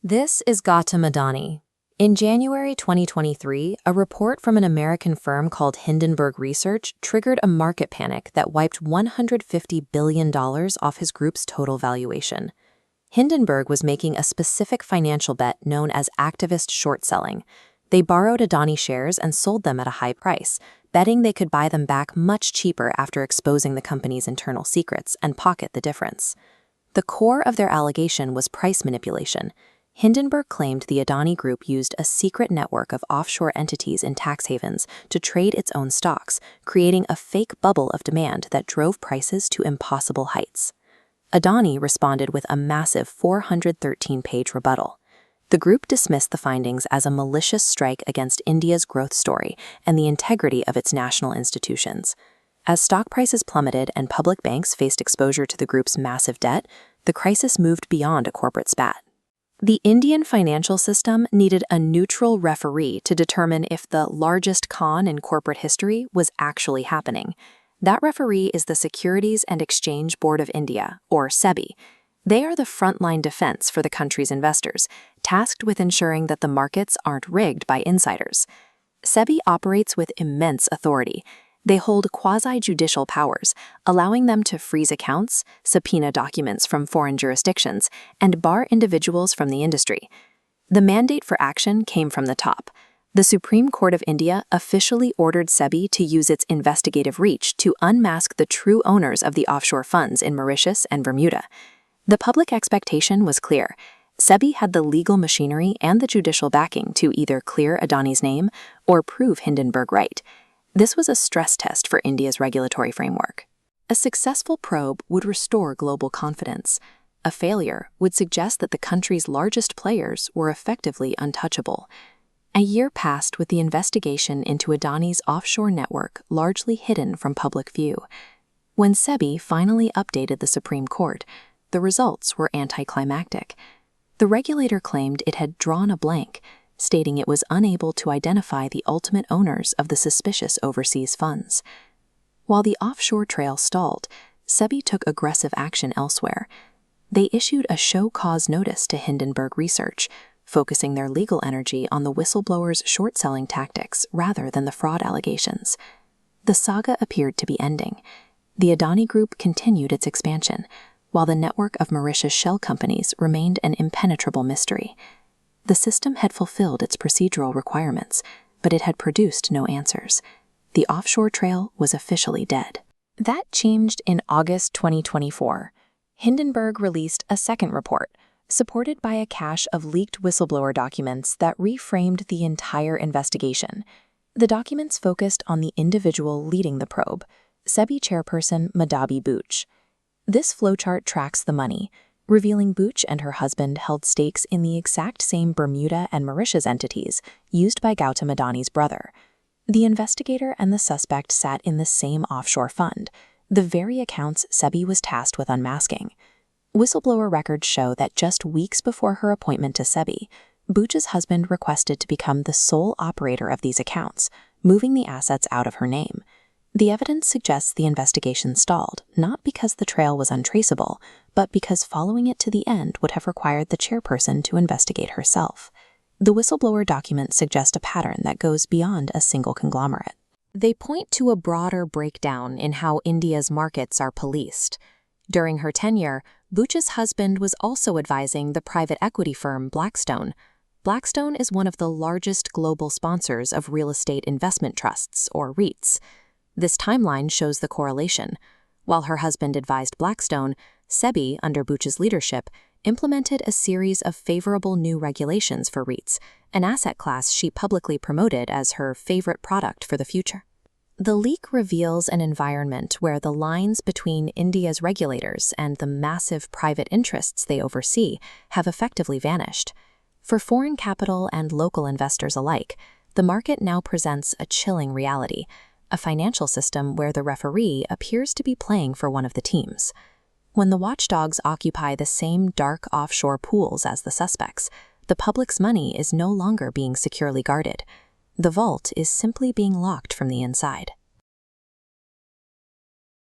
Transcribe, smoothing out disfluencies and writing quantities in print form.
This is Gautam Adani. In January 2023, a report from an American firm called Hindenburg Research triggered a market panic that wiped $150 billion off his group's total valuation. Hindenburg was making a specific financial bet known as activist short selling. They borrowed Adani shares and sold them at a high price, betting they could buy them back much cheaper after exposing the company's internal secrets and pocket the difference. The core of their allegation was price manipulation. Hindenburg claimed the Adani Group used a secret network of offshore entities in tax havens to trade its own stocks, creating a fake bubble of demand that drove prices to impossible heights. Adani responded with a massive 413-page rebuttal. The group dismissed the findings as a malicious strike against India's growth story and the integrity of its national institutions. As stock prices plummeted and public banks faced exposure to the group's massive debt, the crisis moved beyond a corporate spat. The Indian financial system needed a neutral referee to determine if the largest con in corporate history was actually happening. That referee is the Securities and Exchange Board of India, or SEBI. They are the frontline defense for the country's investors, tasked with ensuring that the markets aren't rigged by insiders. SEBI operates with immense authority. They hold quasi-judicial powers, allowing them to freeze accounts, subpoena documents from foreign jurisdictions, and bar individuals from the industry. The mandate for action came from the top. The Supreme Court of India officially ordered SEBI to use its investigative reach to unmask the true owners of the offshore funds in Mauritius and Bermuda. The public expectation was clear. SEBI had the legal machinery and the judicial backing to either clear Adani's name or prove Hindenburg right. This was a stress test for India's regulatory framework. A successful probe would restore global confidence. A failure would suggest that the country's largest players were effectively untouchable. A year passed with the investigation into Adani's offshore network largely hidden from public view. When SEBI finally updated the Supreme Court, the results were anticlimactic. The regulator claimed it had drawn a blank, stating it was unable to identify the ultimate owners of the suspicious overseas funds. While the offshore trail stalled, SEBI took aggressive action elsewhere. They issued a show cause notice to Hindenburg Research, focusing their legal energy on the whistleblower's short-selling tactics rather than the fraud allegations. The saga appeared to be ending. The Adani Group continued its expansion, while the network of Mauritius shell companies remained an impenetrable mystery. The system had fulfilled its procedural requirements, but it had produced no answers. The offshore trail was officially dead. That changed in August 2024. Hindenburg released a second report, supported by a cache of leaked whistleblower documents that reframed the entire investigation. The documents focused on the individual leading the probe, SEBI chairperson Madhabi Bhuj. This flowchart tracks the money, revealing Bhuj and her husband held stakes in the exact same Bermuda and Mauritius entities used by Gautam Adani's brother. The investigator and the suspect sat in the same offshore fund, the very accounts SEBI was tasked with unmasking. Whistleblower records show that just weeks before her appointment to SEBI, Bhuj's husband requested to become the sole operator of these accounts, moving the assets out of her name. The evidence suggests the investigation stalled, not because the trail was untraceable, but because following it to the end would have required the chairperson to investigate herself. The whistleblower documents suggest a pattern that goes beyond a single conglomerate. They point to a broader breakdown in how India's markets are policed. During her tenure, Bhuj's husband was also advising the private equity firm Blackstone. Blackstone is one of the largest global sponsors of real estate investment trusts, or REITs. This timeline shows the correlation. While her husband advised Blackstone, SEBI, under Bhuj's leadership, implemented a series of favorable new regulations for REITs, an asset class she publicly promoted as her favorite product for the future. The leak reveals an environment where the lines between India's regulators and the massive private interests they oversee have effectively vanished. For foreign capital and local investors alike, the market now presents a chilling reality, a financial system where the referee appears to be playing for one of the teams. When the watchdogs occupy the same dark offshore pools as the suspects, the public's money is no longer being securely guarded. The vault is simply being locked from the inside.